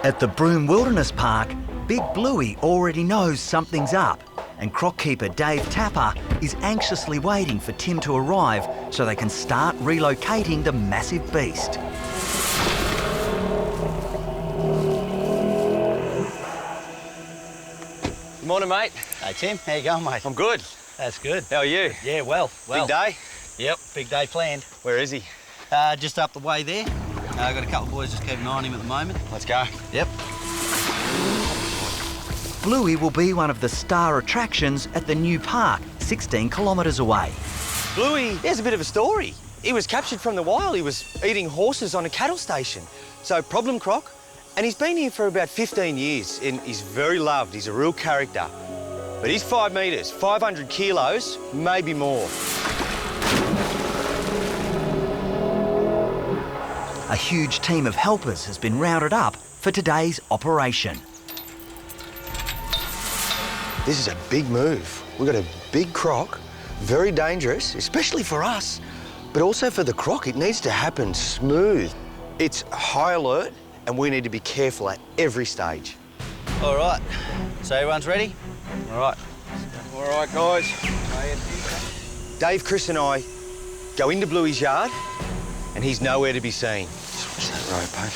At the Broome Wilderness Park, Big Bluey already knows something's up, and croc keeper Dave Tapper is anxiously waiting for Tim to arrive so they can start relocating the massive beast. Good morning, mate. Hey, Tim. How you going, mate? I'm good. That's good. How are you? Yeah, well. Big day? Yep, big day planned. Where is he? Just up the way there. I've got a couple of boys just keeping an eye on him at the moment. Let's go. Yep. Bluey will be one of the star attractions at the new park, 16 kilometres away. Bluey, there's a bit of a story. He was captured from the wild. He was eating horses on a cattle station. So, problem croc. And he's been here for about 15 years, and he's very loved. He's a real character. But he's 5 metres, 500 kilos, maybe more. A huge team of helpers has been rounded up for today's operation. This is a big move. We've got a big croc, very dangerous, especially for us, but also for the croc. It needs to happen smooth. It's high alert, and we need to be careful at every stage. All right. So everyone's ready? All right. All right, guys. Dave, Chris and I go into Bluey's yard, and he's nowhere to be seen. Just watch that rope, eh?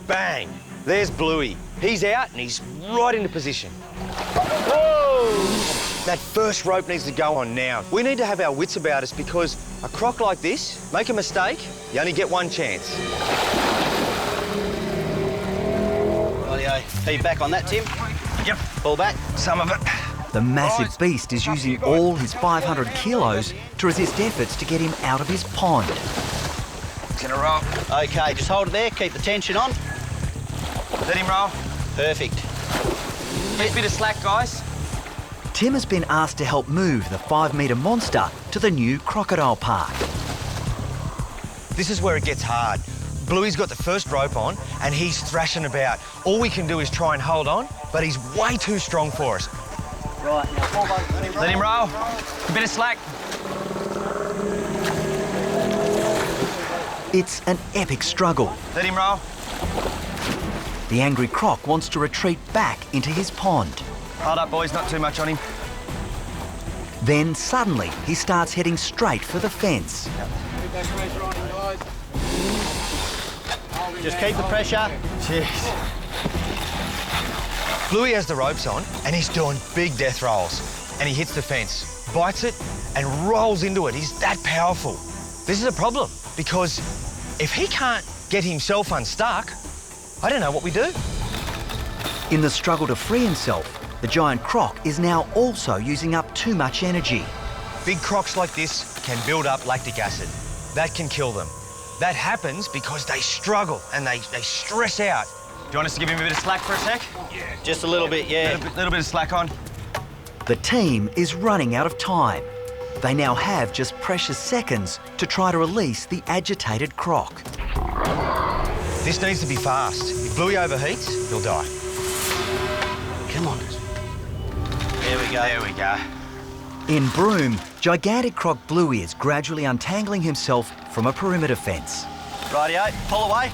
Bang! There's Bluey. He's out, and he's right into position. Whoa! That first rope needs to go on now. We need to have our wits about us because a croc like this, make a mistake, you only get one chance. Rightio. Feed back on that, Tim. Yep. Pull back. Some of it. The massive beast is using all his 500 kilos to resist efforts to get him out of his pond. It's gonna roll. OK, just hold it there. Keep the tension on. Let him roll. Perfect. Bit of slack, guys. Tim has been asked to help move the 5-metre monster to the new crocodile park. This is where it gets hard. Bluey's got the first rope on and he's thrashing about. All we can do is try and hold on, but he's way too strong for us. Right, now Let him roll. A bit of slack. It's an epic struggle. Let him roll. The angry croc wants to retreat back into his pond. Hold up, boys, not too much on him. Then suddenly he starts heading straight for the fence. just keep the pressure. Jeez. Bluey has the ropes on and he's doing big death rolls. And he hits the fence, bites it and rolls into it. He's that powerful. This is a problem because if he can't get himself unstuck, I don't know what we do. In the struggle to free himself, the giant croc is now also using up too much energy. Big crocs like this can build up lactic acid. That can kill them. That happens because they struggle and they stress out. Do you want us to give him a bit of slack for a sec? Yeah. Just a little bit, yeah. Little bit of slack on. The team is running out of time. They now have just precious seconds to try to release the agitated croc. This needs to be fast. If Bluey overheats, he'll die. Come on. There we go. There we go. In Broome, gigantic croc Bluey is gradually untangling himself from a perimeter fence. Rightio, pull away.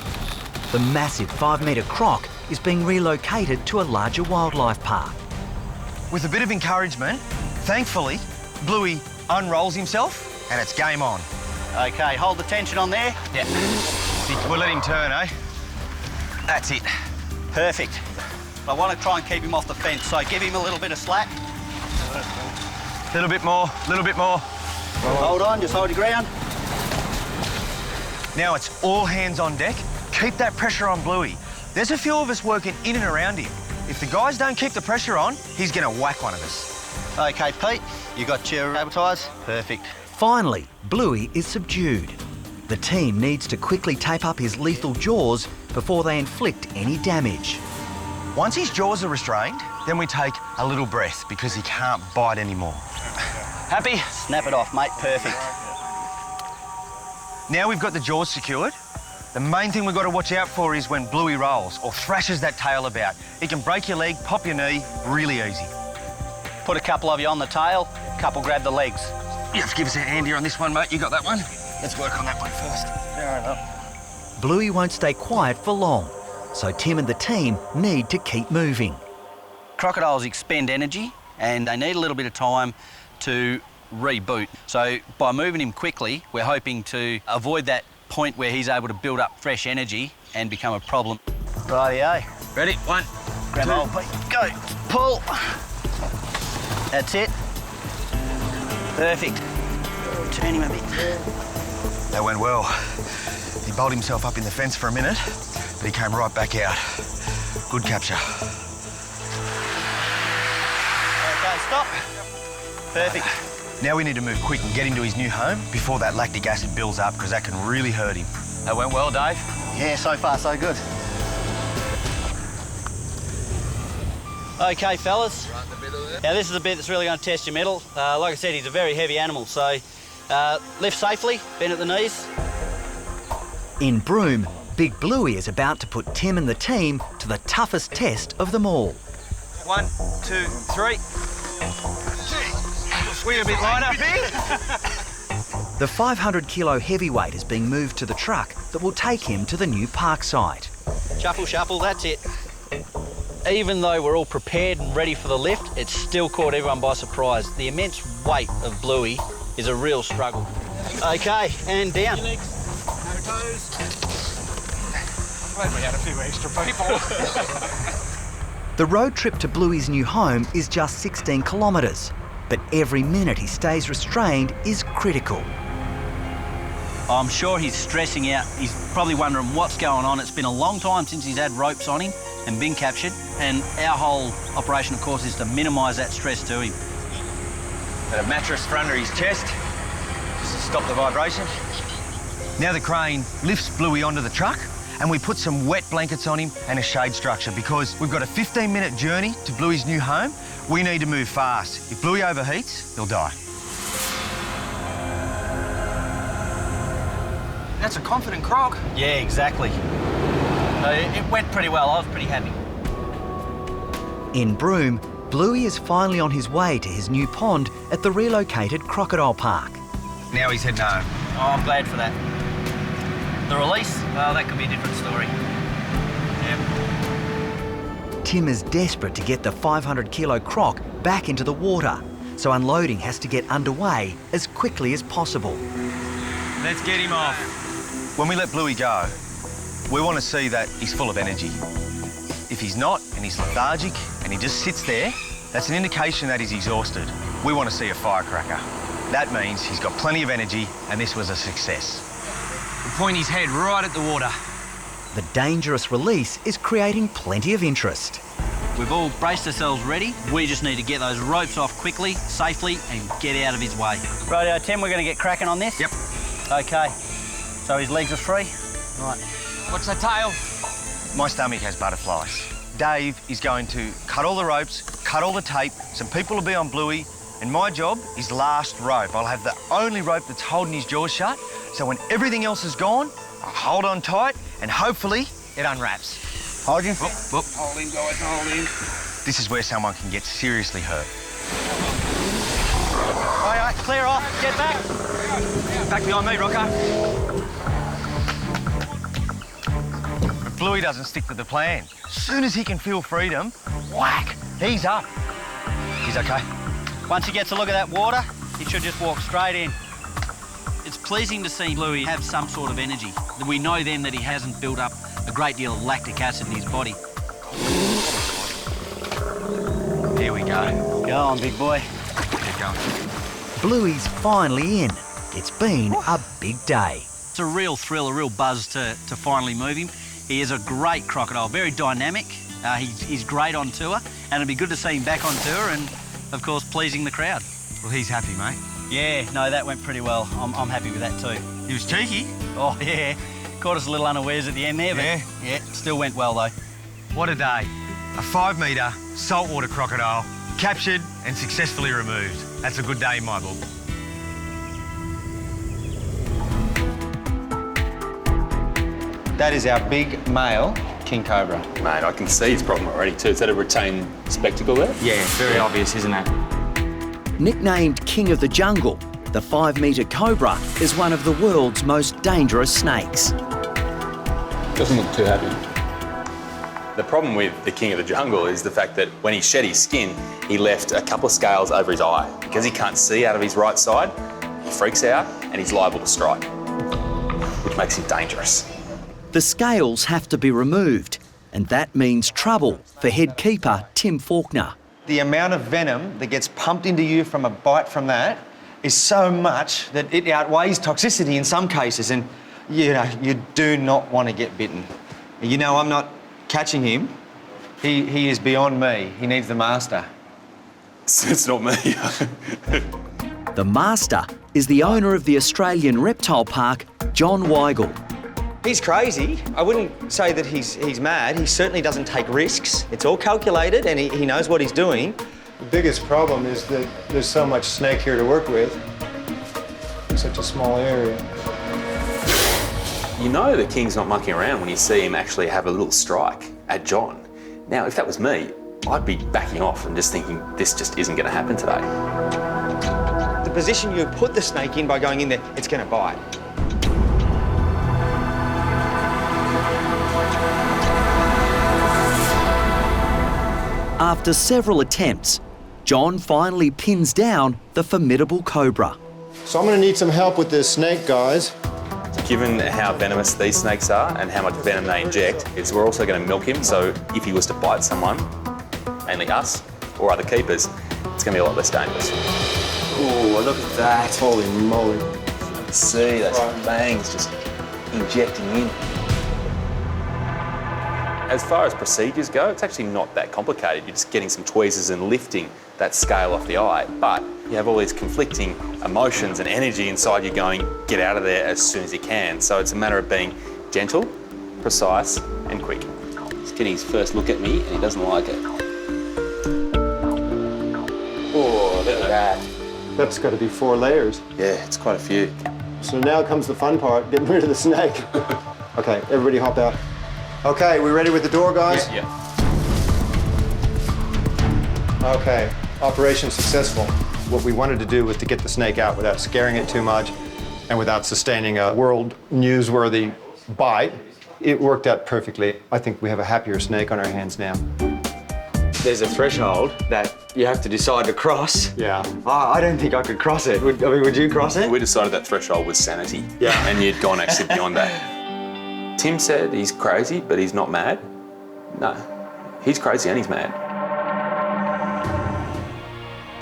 The massive 5-metre croc is being relocated to a larger wildlife park. With a bit of encouragement, thankfully, Bluey unrolls himself and it's game on. OK, hold the tension on there. Yeah. We'll let him turn, eh? That's it. Perfect. I want to try and keep him off the fence, so give him a little bit of slack. A little bit more, a little bit more. Hold on, just hold your ground. Now it's all hands on deck. Keep that pressure on Bluey. There's a few of us working in and around him. If the guys don't keep the pressure on, he's going to whack one of us. OK, Pete, you got your advertise? Perfect. Finally, Bluey is subdued. The team needs to quickly tape up his lethal jaws before they inflict any damage. Once his jaws are restrained, then we take a little breath because he can't bite anymore. Happy? Snap it off, mate. Perfect. Now we've got the jaws secured. The main thing we've got to watch out for is when Bluey rolls or thrashes that tail about. He can break your leg, pop your knee, really easy. Put a couple of you on the tail, couple grab the legs. Just give us a hand here on this one, mate. You got that one? Let's work on that one first. Fair enough. Bluey won't stay quiet for long, so Tim and the team need to keep moving. Crocodiles expend energy and they need a little bit of time to reboot. So by moving him quickly, we're hoping to avoid that point where he's able to build up fresh energy and become a problem. Rightio. Ready? One, Grab hold, Pete. Go. Pull. That's it. Perfect. Turn him a bit. That went well. He bowled himself up in the fence for a minute, but he came right back out. Good capture. Okay, stop. Perfect. Now we need to move quick and get into his new home before that lactic acid builds up, because that can really hurt him. That went well, Dave? Yeah, so far so good. Okay, fellas. Now this is the bit that's really going to test your mettle. Like I said, he's a very heavy animal, so lift safely, bend at the knees. In Broome, Big Bluey is about to put Tim and the team to the toughest test of them all. 1, 2, 3. We're a bit light up here. The 500-kilo heavyweight is being moved to the truck that will take him to the new park site. Shuffle, shuffle, that's it. Even though we're all prepared and ready for the lift, it's still caught everyone by surprise. The immense weight of Bluey is a real struggle. Okay, and down. Glad we had a few extra people. The road trip to Bluey's new home is just 16 kilometres, but every minute he stays restrained is critical. I'm sure he's stressing out. He's probably wondering what's going on. It's been a long time since he's had ropes on him and been captured, and our whole operation, of course, is to minimise that stress to him. Got a mattress for under his chest, just to stop the vibration. Now the crane lifts Bluey onto the truck, and we put some wet blankets on him and a shade structure, because we've got a 15-minute journey to Bluey's new home. We need to move fast. If Bluey overheats, he'll die. That's a confident croc. Yeah, exactly. So it went pretty well. I was pretty happy. In Broome, Bluey is finally on his way to his new pond at the relocated crocodile park. Now he's heading home. Oh, I'm glad for that. The release, well, that could be a different story. Yep. Tim is desperate to get the 500-kilo croc back into the water, so unloading has to get underway as quickly as possible. Let's get him off. When we let Bluey go, we want to see that he's full of energy. If he's not, and he's lethargic, and he just sits there, that's an indication that he's exhausted. We want to see a firecracker. That means he's got plenty of energy, and this was a success. We'll point his head right at the water. The dangerous release is creating plenty of interest. We've all braced ourselves ready. We just need to get those ropes off quickly, safely, and get out of his way. Rightio, Tim, we're going to get cracking on this? Yep. Okay. So his legs are free? Right. What's the tail? My stomach has butterflies. Dave is going to cut all the ropes, cut all the tape. Some people will be on Bluey, and my job is last rope. I'll have the only rope that's holding his jaws shut, so when everything else is gone, I'll hold on tight, and hopefully it unwraps. Hold him. Whoop, whoop. Hold him, guys, hold him. This is where someone can get seriously hurt. All right, clear off. Get back. Back behind me, Rocco. If Bluey doesn't stick to the plan, as soon as he can feel freedom, whack, he's up. He's okay. Once he gets a look at that water, he should just walk straight in. It's pleasing to see Bluey have some sort of energy. We know then that he hasn't built up a great deal of lactic acid in his body. Here we go. Go on, big boy. Keep going. Bluey's finally in. It's been a big day. It's a real thrill, a real buzz to finally move him. He is a great crocodile, very dynamic. He's great on tour, and it'd be good to see him back on tour and, of course, pleasing the crowd. Well, he's happy, mate. Yeah, no, that went pretty well. I'm happy with that too. He was cheeky. Oh, yeah. Caught us a little unawares at the end there, but yeah, still went well though. What a day. A 5-metre saltwater crocodile, captured and successfully removed. That's a good day in my book. That is our big male king cobra. Mate, I can see his problem already too. Is that a retained spectacle there? Yeah, very obvious, isn't it? Nicknamed King of the Jungle, The 5-metre Cobra is one of the world's most dangerous snakes. Doesn't look too happy. The problem with the king of the jungle is the fact that when he shed his skin, he left a couple of scales over his eye. Because he can't see out of his right side, he freaks out and he's liable to strike, which makes him dangerous. The scales have to be removed, and that means trouble for head keeper Tim Faulkner. The amount of venom that gets pumped into you from a bite from that is so much that it outweighs toxicity in some cases, and you do not want to get bitten. You know, I'm not catching him. He is beyond me. He needs the master. It's not me. The master is the owner of the Australian reptile park, John Weigel. He's crazy. I wouldn't say that he's mad. He certainly doesn't take risks. It's all calculated and he knows what he's doing. The biggest problem is that there's so much snake here to work with in such a small area. You know the king's not mucking around when you see him actually have a little strike at John. Now, if that was me, I'd be backing off and just thinking this just isn't going to happen today. The position you put the snake in by going in there, it's going to bite. After several attempts, John finally pins down the formidable Cobra. So I'm going to need some help with this snake, guys. Given how venomous these snakes are and how much venom they inject, we're also going to milk him, so if he was to bite someone, mainly us or other keepers, it's going to be a lot less dangerous. Oh, look at that. Holy moly. See those fangs just injecting in. As far as procedures go, it's actually not that complicated. You're just getting some tweezers and lifting that scale off the eye. But you have all these conflicting emotions and energy inside you going, get out of there as soon as you can. So it's a matter of being gentle, precise, and quick. He's getting his first look at me and he doesn't like it. Oh, look at that. That's got to be 4 layers. Yeah, it's quite a few. So now comes the fun part, getting rid of the snake. Okay, everybody hop out. Okay, we ready with the door, guys? Yeah. Okay, operation successful. What we wanted to do was to get the snake out without scaring it too much and without sustaining a world newsworthy bite. It worked out perfectly. I think we have a happier snake on our hands now. There's a threshold that you have to decide to cross. Yeah. I don't think I could cross it. Would you cross it? We decided that threshold was sanity. Yeah. And you'd gone actually beyond that. Tim said he's crazy, but he's not mad. No, he's crazy and he's mad.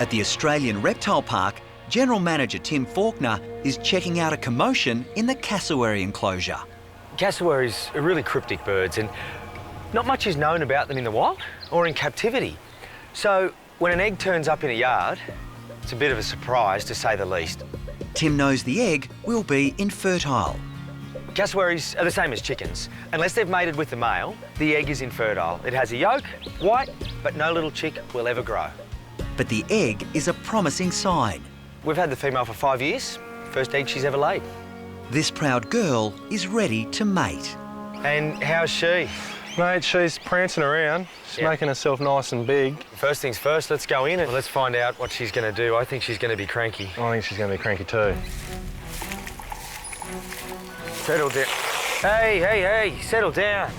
At the Australian Reptile Park, General Manager Tim Faulkner is checking out a commotion in the cassowary enclosure. Cassowaries are really cryptic birds and not much is known about them in the wild or in captivity. So when an egg turns up in a yard, it's a bit of a surprise to say the least. Tim knows the egg will be infertile. Cassowaries are the same as chickens. Unless they've mated with the male, the egg is infertile. It has a yolk, white, but no little chick will ever grow. But the egg is a promising sign. We've had the female for 5 years. First egg she's ever laid. This proud girl is ready to mate. And how's she? Mate, she's prancing around. She's Yeah. making herself nice and big. First things first, let's go in and let's find out what she's going to do. I think she's going to be cranky. I think she's going to be cranky too. Settle down. Hey, settle down.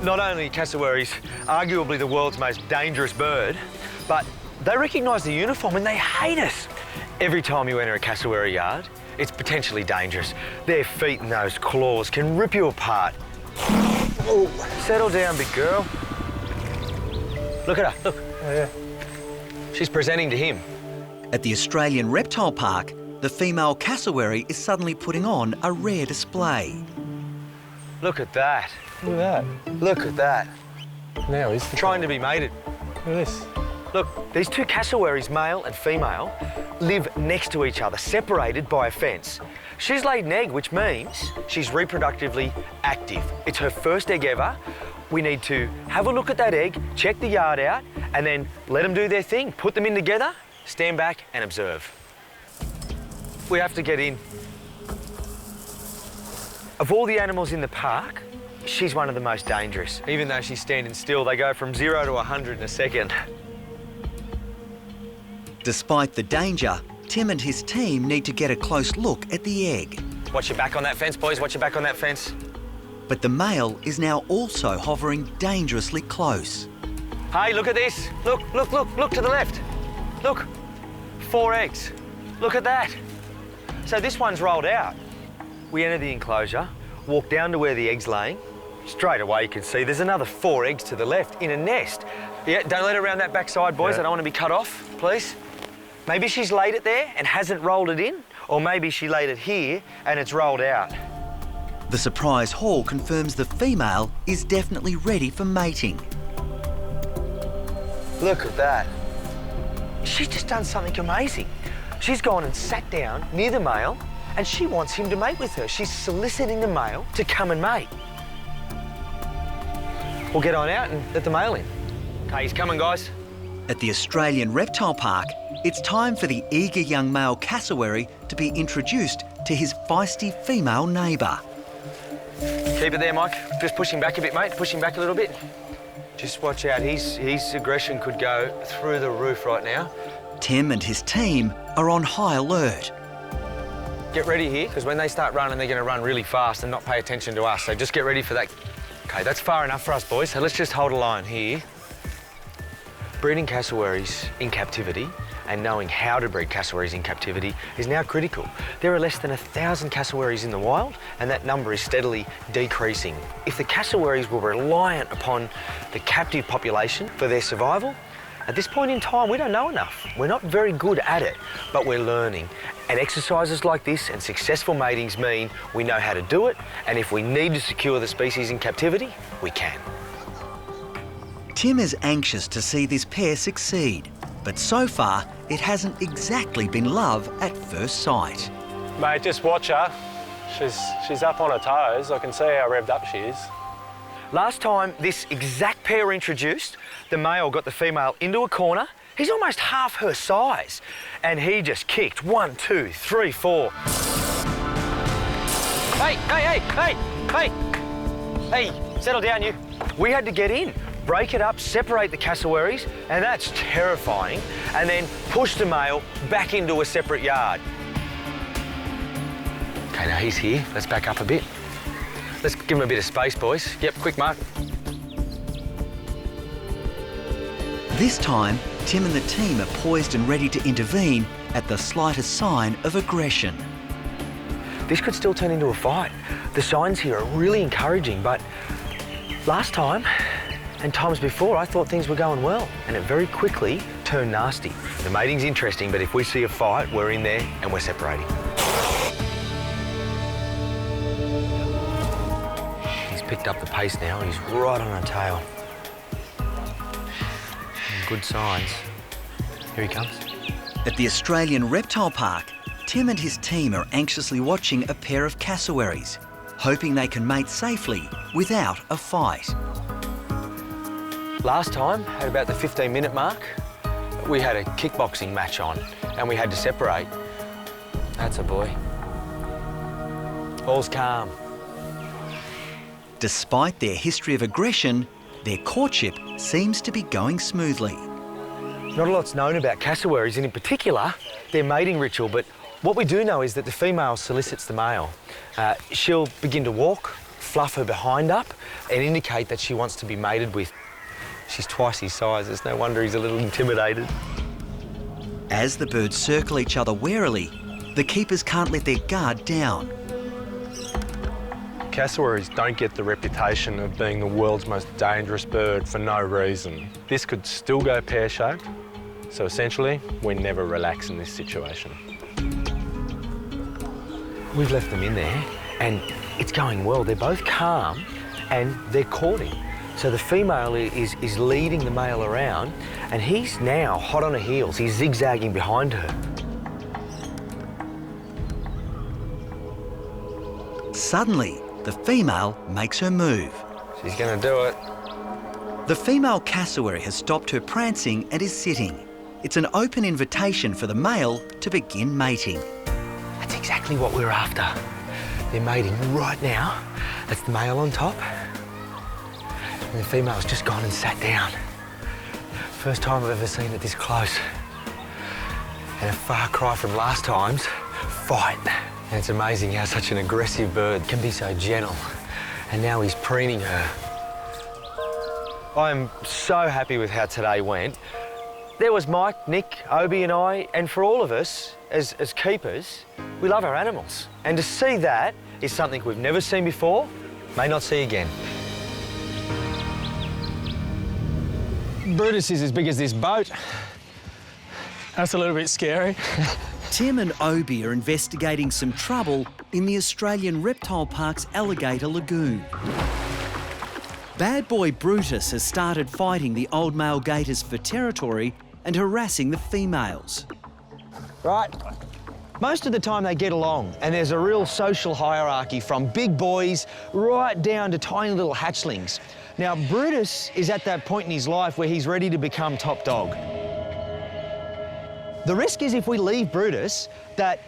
Not only are cassowaries arguably the world's most dangerous bird, but they recognise the uniform and they hate us. Every time you enter a cassowary yard, it's potentially dangerous. Their feet and those claws can rip you apart. Oh, settle down, big girl. Look at her, look. Oh, yeah. She's presenting to him. At the Australian Reptile Park, the female cassowary is suddenly putting on a rare display. Look at that. Look at Look at that. that. Now he's Trying to be mated. Look at this. Look, these two cassowaries, male and female, live next to each other, separated by a fence. She's laid an egg, which means she's reproductively active. It's her first egg ever. We need to have a look at that egg, check the yard out, and then let them do their thing. Put them in together, stand back and observe. We have to get in. Of all the animals in the park, she's one of the most dangerous. Even though she's standing still, they go from 0 to 100 in a second. Despite the danger, Tim and his team need to get a close look at the egg. Watch your back on that fence, boys. Watch your back on that fence. But the male is now also hovering dangerously close. Hey, look at this. Look to the left. Look, 4 eggs. Look at that. So this one's rolled out. We enter the enclosure, walk down to where the egg's laying. Straight away you can see there's another 4 eggs to the left in a nest. Yeah, don't let her around that backside, boys. Yeah. I don't want to be cut off, please. Maybe she's laid it there and hasn't rolled it in, or maybe she laid it here and it's rolled out. The surprise haul confirms the female is definitely ready for mating. Look at that. She's just done something amazing. She's gone and sat down near the male and she wants him to mate with her. She's soliciting the male to come and mate. We'll get on out and let the male in. Okay, he's coming, guys. At the Australian Reptile Park, it's time for the eager young male cassowary to be introduced to his feisty female neighbour. Keep it there, Mike. Just push him back a bit, mate. Push him back a little bit. Just watch out. His aggression could go through the roof right now. Tim and his team are on high alert. Get ready here, because when they start running, they're going to run really fast and not pay attention to us. So just get ready for that. Okay, that's far enough for us, boys. So let's just hold a line here. Breeding cassowaries in captivity and knowing how to breed cassowaries in captivity is now critical. There are less than 1,000 cassowaries in the wild, and that number is steadily decreasing. If the cassowaries were reliant upon the captive population for their survival, at this point in time, we don't know enough. We're not very good at it, but we're learning. And exercises like this and successful matings mean we know how to do it, and if we need to secure the species in captivity, we can. Tim is anxious to see this pair succeed, but so far it hasn't exactly been love at first sight. Mate, just watch her. She's up on her toes. I can see how revved up she is. Last time this exact pair were introduced, the male got the female into a corner. He's almost half her size, and he just kicked 1, 2, 3, 4. Hey, settle down, you. We had to get in, break it up, separate the cassowaries, and that's terrifying, and then push the male back into a separate yard. Okay, now he's here. Let's back up a bit. Let's give him a bit of space, boys. Yep, quick mark. This time, Tim and the team are poised and ready to intervene at the slightest sign of aggression. This could still turn into a fight. The signs here are really encouraging, but last time and times before, I thought things were going well, and it very quickly turned nasty. The mating's interesting, but if we see a fight, we're in there and we're separating. He's picked up the pace now, and he's right on her tail. Good signs. Here he comes. At the Australian Reptile Park, Tim and his team are anxiously watching a pair of cassowaries, hoping they can mate safely without a fight. Last time, at about the 15-minute mark, we had a kickboxing match on and we had to separate. That's a boy. All's calm. Despite their history of aggression, their courtship seems to be going smoothly. Not a lot's known about cassowaries, and in particular, their mating ritual, but what we do know is that the female solicits the male. She'll begin to walk, fluff her behind up, and indicate that she wants to be mated with. She's twice his size. It's no wonder he's a little intimidated. As the birds circle each other warily, the keepers can't let their guard down. Cassowaries don't get the reputation of being the world's most dangerous bird for no reason. This could still go pear-shaped, so essentially, we never relax in this situation. We've left them in there, and it's going well. They're both calm, and they're courting. So the female is leading the male around, and he's now hot on her heels. He's zigzagging behind her. Suddenly, the female makes her move. She's gonna do it. The female cassowary has stopped her prancing and is sitting. It's an open invitation for the male to begin mating. That's exactly what we're after. They're mating right now. That's the male on top. And the female's just gone and sat down. First time I've ever seen it this close. And a far cry from last time's fight. And it's amazing how such an aggressive bird can be so gentle. And now he's preening her. I'm so happy with how today went. There was Mike, Nick, Obi and I, and for all of us, as keepers, we love our animals. And to see that is something we've never seen before, may not see again. Brutus is as big as this boat. That's a little bit scary. Tim and Obi are investigating some trouble in the Australian Reptile Park's Alligator Lagoon. Bad boy Brutus has started fighting the old male gators for territory and harassing the females. Right. Most of the time they get along and there's a real social hierarchy from big boys right down to tiny little hatchlings. Now, Brutus is at that point in his life where he's ready to become top dog. The risk is if we leave Brutus that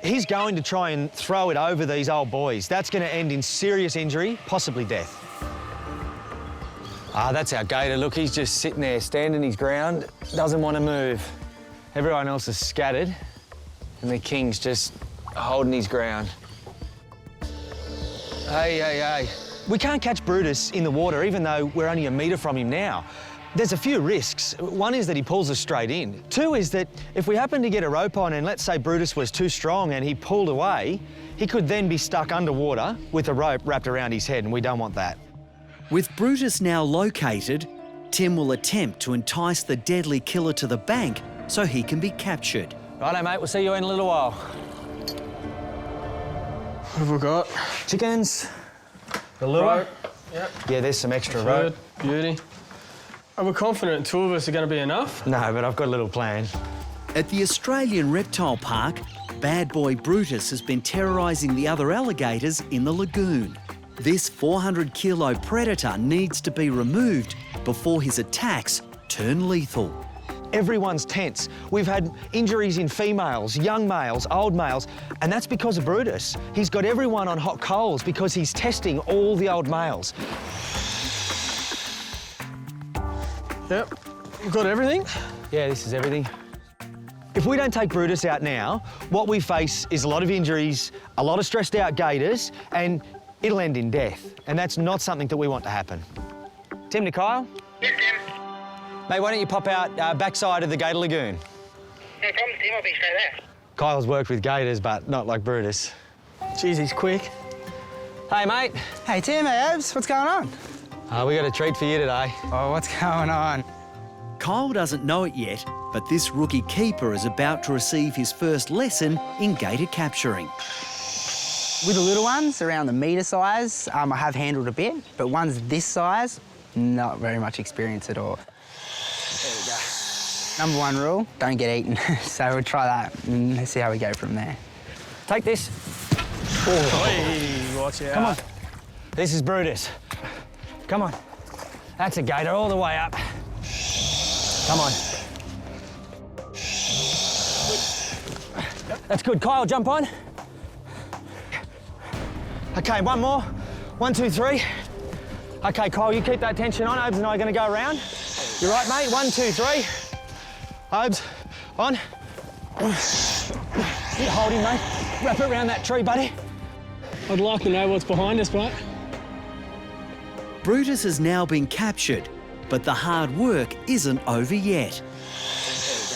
he's going to try and throw it over these old boys. That's going to end in serious injury, possibly death. Ah, that's our gator. Look, he's just sitting there, standing his ground, doesn't want to move. Everyone else is scattered, and the king's just holding his ground. Hey, hey, hey. We can't catch Brutus in the water, even though we're only a metre from him now. There's a few risks. One is that he pulls us straight in. Two is that if we happen to get a rope on and let's say Brutus was too strong and he pulled away, he could then be stuck underwater with a rope wrapped around his head, and we don't want that. With Brutus now located, Tim will attempt to entice the deadly killer to the bank so he can be captured. Righto, mate, we'll see you in a little while. What have we got? Chickens. The lure. Rope. Yep. Yeah, there's some extra Good. rope. Beauty. Are we confident two of us are going to be enough? No, but I've got a little plan. At the Australian Reptile Park, bad boy Brutus has been terrorising the other alligators in the lagoon. This 400-kilo predator needs to be removed before his attacks turn lethal. Everyone's tense. We've had injuries in females, young males, old males, and that's because of Brutus. He's got everyone on hot coals because he's testing all the old males. Yep. We've got everything? Yeah, this is everything. If we don't take Brutus out now, what we face is a lot of injuries, a lot of stressed out gators, and it'll end in death. And that's not something that we want to happen. Tim to Kyle? Yes, Tim. Mate, why don't you pop out backside of the Gator Lagoon? No problem, Tim. I'll be straight there. Kyle's worked with gators, but not like Brutus. Jeez, he's quick. Hey, mate. Hey, Tim, hey, Abs, what's going on? We got a treat for you today. Oh, what's going on? Kyle doesn't know it yet, but this rookie keeper is about to receive his first lesson in gator capturing. With the little ones, around the metre size, I have handled a bit, but ones this size, not very much experience at all. There we go. Number one rule, don't get eaten. So we'll try that and see how we go from there. Take this. Hey, watch out. Come on. This is Brutus. Come on. That's a gator all the way up. Come on. That's good. Kyle, jump on. Okay, one more. 1, 2, 3. Okay, Kyle, you keep that tension on. Obes and I are going to go around. You right, mate? 1, 2, 3. Obes, on. Hold him, mate. Wrap it around that tree, buddy. I'd like to know what's behind us, mate. Brutus has now been captured, but the hard work isn't over yet.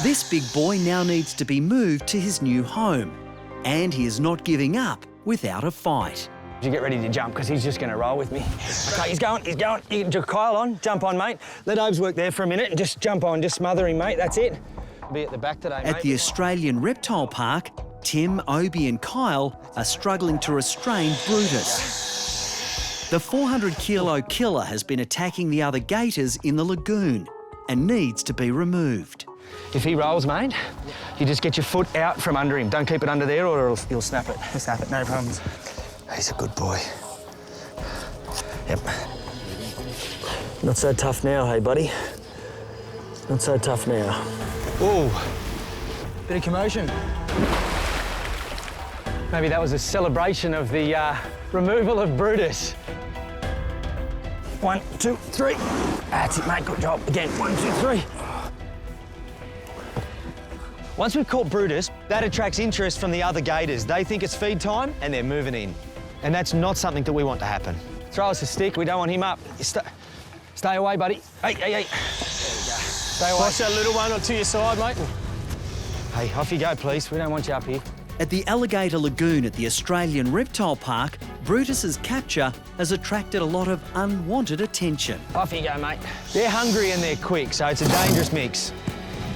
This big boy now needs to be moved to his new home, and he is not giving up without a fight. You get ready to jump, because he's just going to roll with me. Okay, he's going. You can do Kyle on, jump on, mate. Let Obes work there for a minute and just jump on, just smother him, mate, that's it. Be at the back today, mate. At the Australian Reptile Park, Tim, Obi and Kyle are struggling to restrain Brutus. The 400-kilo killer has been attacking the other gators in the lagoon and needs to be removed. If he rolls, mate, you just get your foot out from under him. Don't keep it under there or he'll snap it. We'll snap it, no problems. He's a good boy. Yep. Not so tough now, hey, buddy? Not so tough now. Ooh, bit of commotion. Maybe that was a celebration of the removal of Brutus. 1, 2, 3. That's it, mate, good job. Again, 1, 2, 3. Once we've caught Brutus, that attracts interest from the other gators. They think it's feed time and they're moving in. And that's not something that we want to happen. Throw us a stick, we don't want him up. Stay away, buddy. Hey. There we go. Stay away. Watch that little one to your side, mate. Hey, off you go, please. We don't want you up here. At the Alligator Lagoon at the Australian Reptile Park, Brutus's capture has attracted a lot of unwanted attention. Off you go, mate. They're hungry and they're quick, so it's a dangerous mix.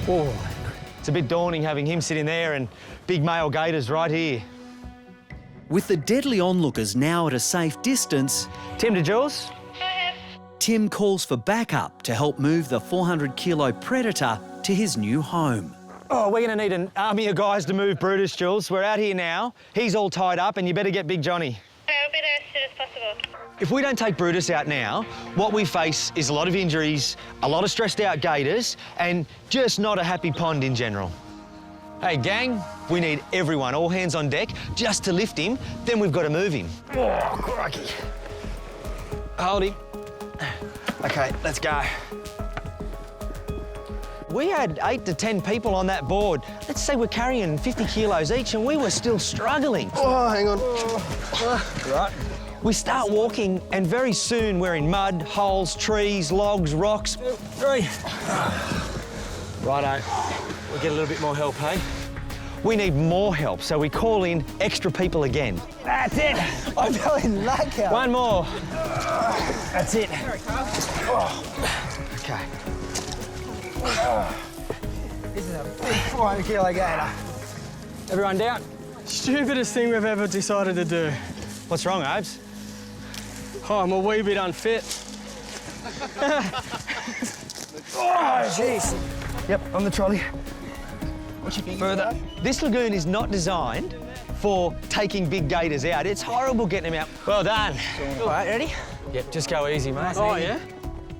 Oh, it's a bit daunting having him sitting there and big male gators right here. With the deadly onlookers now at a safe distance, Tim to Jules. Tim calls for backup to help move the 400-kilo predator to his new home. Oh, we're going to need an army of guys to move Brutus, Jules. We're out here now. He's all tied up and you better get Big Johnny. I'll be there as soon as possible. If we don't take Brutus out now, what we face is a lot of injuries, a lot of stressed out gators, and just not a happy pond in general. Hey, gang, we need everyone, all hands on deck, just to lift him, then we've got to move him. Oh, crikey. Hold him. Okay, let's go. We had 8 to 10 people on that board. Let's say we're carrying 50 kilos each and we were still struggling. Oh, hang on. Right. We start walking and very soon we're in mud, holes, trees, logs, rocks. 3. Righto. We'll get a little bit more help, hey? We need more help, so we call in extra people again. That's it. I'm feeling like it. One more. That's it. Okay. This is a big 400-kilo gator. Everyone down. Stupidest thing we've ever decided to do. What's wrong, Obes? Oh, I'm a wee bit unfit. Oh, jeez. Yep, on the trolley. Further. This lagoon is not designed for taking big gators out. It's horrible getting them out. Well done. All right, ready? Yep, just go easy, mate. Oh, yeah?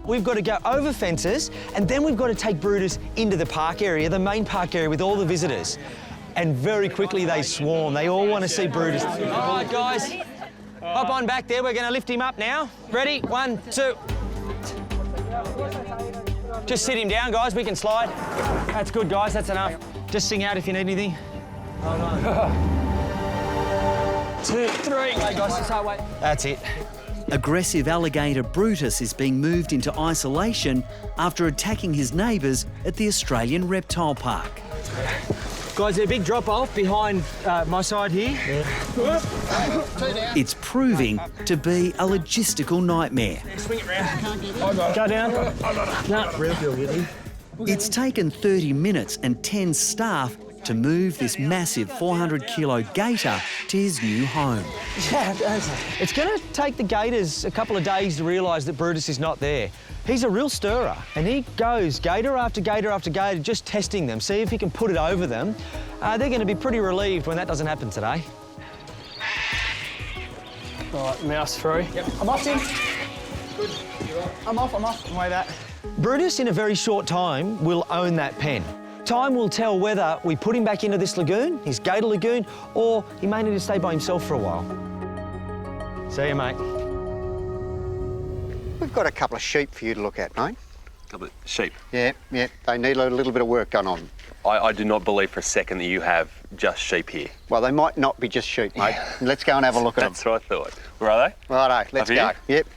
We've got to go over fences and then we've got to take Brutus into the park area, the main park area with all the visitors. And very quickly they swarm. They all want to see Brutus. All right, guys. Hop on back there. We're going to lift him up now. Ready? 1, 2. Just sit him down, guys. We can slide. That's good, guys. That's enough. Just sing out if you need anything. Oh, no. 2, 3. Hey, guys, just wait. That's it. Aggressive alligator Brutus is being moved into isolation after attacking his neighbours at the Australian Reptile Park. Guys, there's a big drop-off behind my side here. It's proving to be a logistical nightmare. Swing it round. Go down. No. It's taken 30 minutes and 10 staff to move this massive 400-kilo gator to his new home. Yeah, it's going to take the gators a couple of days to realise that Brutus is not there. He's a real stirrer, and he goes gator after gator after gator, just testing them, see if he can put it over them. They're going to be pretty relieved when that doesn't happen today. All right, mouse free. Yep. I'm off, Tim. Good. I'm off. Away that. Brutus, in a very short time, will own that pen. Time will tell whether we put him back into this lagoon, his gator lagoon, or he may need to stay by himself for a while. See you, mate. We've got a couple of sheep for you to look at, mate. A couple of sheep? Yeah. They need a little bit of work done on them. I do not believe for a second that you have just sheep here. Well, they might not be just sheep, mate. Let's go and have a look at them. That's what I thought. Where are they? Righto, let's Up go. here? Yep.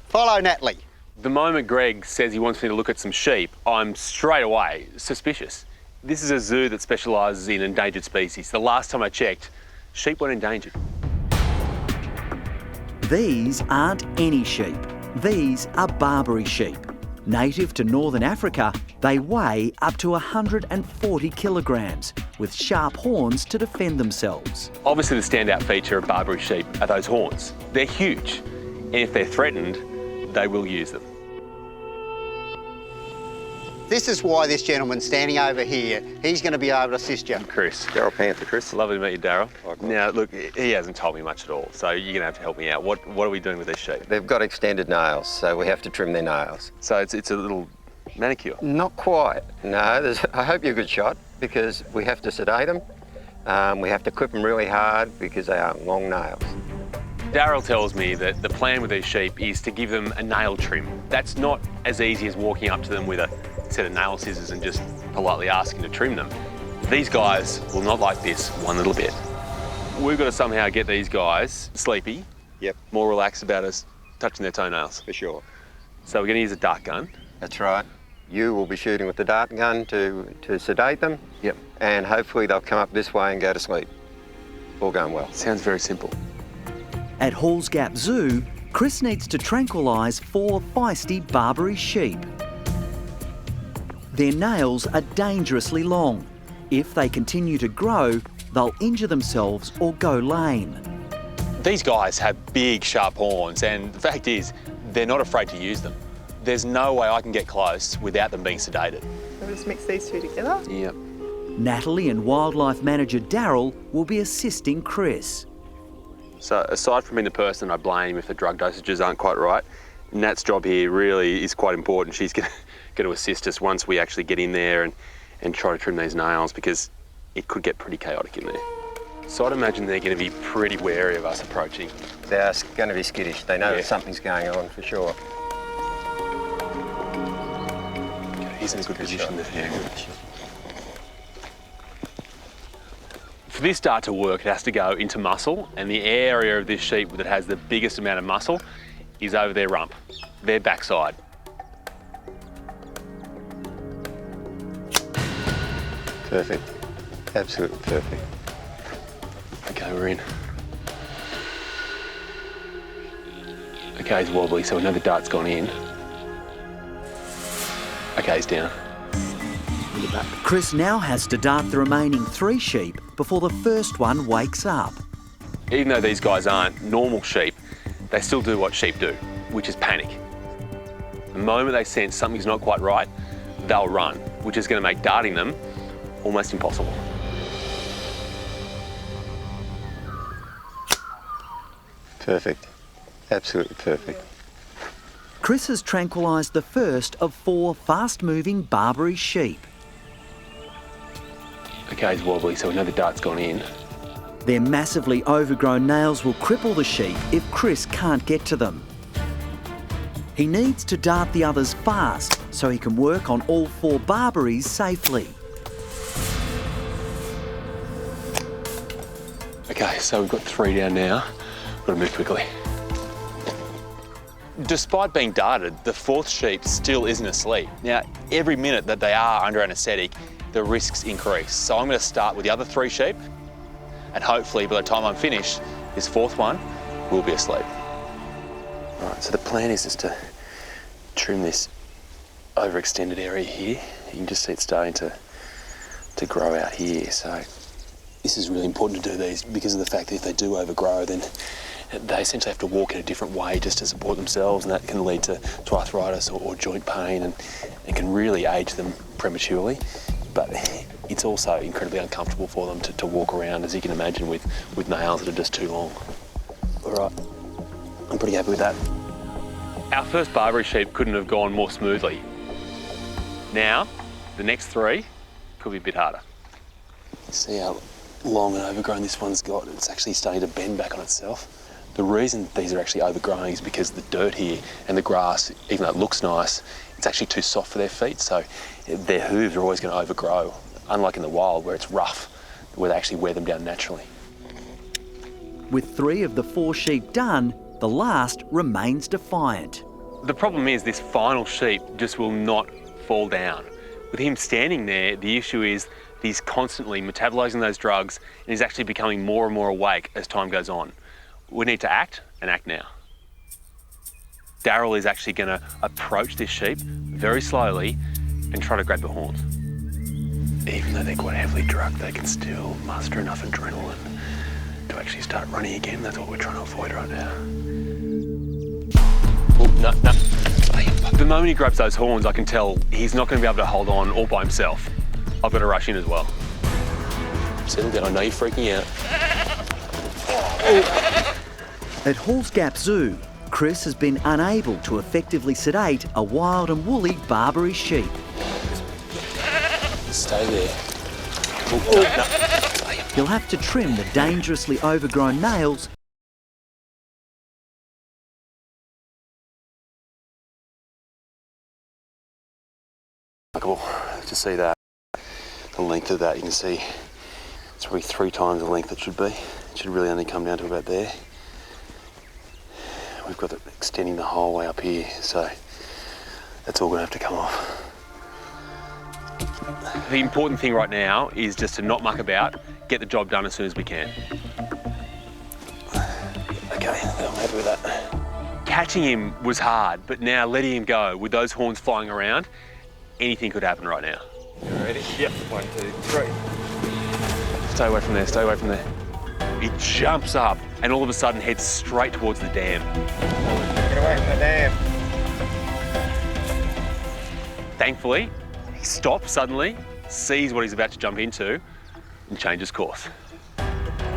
Follow Natalie. The moment Greg says he wants me to look at some sheep, I'm straight away suspicious. This is a zoo that specialises in endangered species. The last time I checked, sheep weren't endangered. These aren't any sheep. These are Barbary sheep. Native to northern Africa, they weigh up to 140 kilograms, with sharp horns to defend themselves. Obviously, the standout feature of Barbary sheep are those horns. They're huge, and if they're threatened, they will use them. This is why this gentleman's standing over here. He's going to be able to assist you. Chris. Daryl Panther, Chris. Lovely to meet you, Daryl. Now, look, he hasn't told me much at all, so you're going to have to help me out. What are we doing with these sheep? They've got extended nails, so we have to trim their nails. So it's a little manicure? Not quite, no. I hope you're a good shot, because we have to sedate them. We have to clip them really hard because they are long nails. Daryl tells me that the plan with these sheep is to give them a nail trim. That's not as easy as walking up to them with a set of nail scissors and just politely asking to trim them. These guys will not like this one little bit. We've got to somehow get these guys sleepy, more relaxed about us touching their toenails. For sure. So we're going to use a dart gun. That's right. You will be shooting with the dart gun to sedate them. Yep. And hopefully they'll come up this way and go to sleep. All going well. Sounds very simple. At Halls Gap Zoo, Chris needs to tranquilise 4 feisty Barbary sheep. Their nails are dangerously long. If they continue to grow, they'll injure themselves or go lame. These guys have big, sharp horns, and the fact is, they're not afraid to use them. There's no way I can get close without them being sedated. We'll just mix these two together. Yep. Natalie and wildlife manager Daryl will be assisting Chris. So aside from being the person I blame if the drug dosages aren't quite right, Nat's job here really is quite important. She's going to assist us once we actually get in there and try to trim these nails, because it could get pretty chaotic in there. So I'd imagine they're going to be pretty wary of us approaching. They're going to be skittish. They know that something's going on for sure. Okay, he's in a good position there. For this dart to work, it has to go into muscle, and the area of this sheep that has the biggest amount of muscle is over their rump, their backside. Perfect. Absolutely perfect. Okay, we're in. Okay, he's wobbly, so we know the dart's gone in. Okay, he's down. Chris now has to dart the remaining 3 sheep before the first one wakes up. Even though these guys aren't normal sheep, they still do what sheep do, which is panic. The moment they sense something's not quite right, they'll run, which is going to make darting them almost impossible. Perfect. Absolutely perfect. Chris has tranquilised the first of 4 fast-moving Barbary sheep. Okay, he's wobbly, so we know the dart's gone in. Their massively overgrown nails will cripple the sheep if Chris can't get to them. He needs to dart the others fast so he can work on all 4 Barbaries safely. Okay, so we've got 3 down now. Got to move quickly. Despite being darted, the 4th sheep still isn't asleep. Now, every minute that they are under anaesthetic, the risks increase. So I'm going to start with the other 3 sheep, and hopefully by the time I'm finished, this 4th one will be asleep. All right, so the plan is just to trim this overextended area here. You can just see it starting to grow out here. So this is really important to do these because of the fact that if they do overgrow, then they essentially have to walk in a different way just to support themselves, and that can lead to arthritis or joint pain, and it can really age them prematurely. But it's also incredibly uncomfortable for them to walk around, as you can imagine, with nails that are just too long. All right, I'm pretty happy with that. Our first Barbary sheep couldn't have gone more smoothly. Now, the next 3 could be a bit harder. See how long and overgrown this one's got? It's actually starting to bend back on itself. The reason these are actually overgrowing is because the dirt here and the grass, even though it looks nice, it's actually too soft for their feet, so their hooves are always going to overgrow, unlike in the wild where it's rough, where they actually wear them down naturally. With 3 of the 4 sheep done, the last remains defiant. The problem is this final sheep just will not fall down. With him standing there, the issue is he's constantly metabolising those drugs and he's actually becoming more and more awake as time goes on. We need to act, and act now. Daryl is actually going to approach this sheep very slowly and try to grab the horns. Even though they're quite heavily drugged, they can still muster enough adrenaline to actually start running again. That's what we're trying to avoid right now. Oh, no. The moment he grabs those horns, I can tell he's not going to be able to hold on all by himself. I've got to rush in as well. Settle down, I know you're freaking out. At Halls Gap Zoo, Chris has been unable to effectively sedate a wild and woolly Barbary sheep. Stay there. He'll have to trim the dangerously overgrown nails To see that. the length of that. You can see it's probably 3 times the length it should be. It should really only come down to about there. We've got it extending the whole way up here, so that's all going to have to come off. The important thing right now is just to not muck about, get the job done as soon as we can. Okay, I'm happy with that. Catching him was hard, but now letting him go with those horns flying around, anything could happen right now. You ready? Yep. 1, 2, 3. Stay away from there, stay away from there. He jumps up and all of a sudden heads straight towards the dam. Get away from the dam. Thankfully, he stops suddenly, sees what he's about to jump into, and changes course.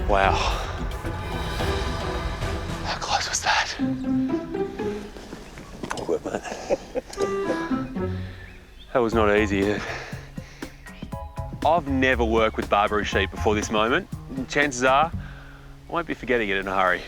Wow. How close was that? Good work, mate. That was not easy. I've never worked with Barbary sheep before this moment. And chances are, I won't be forgetting it in a hurry.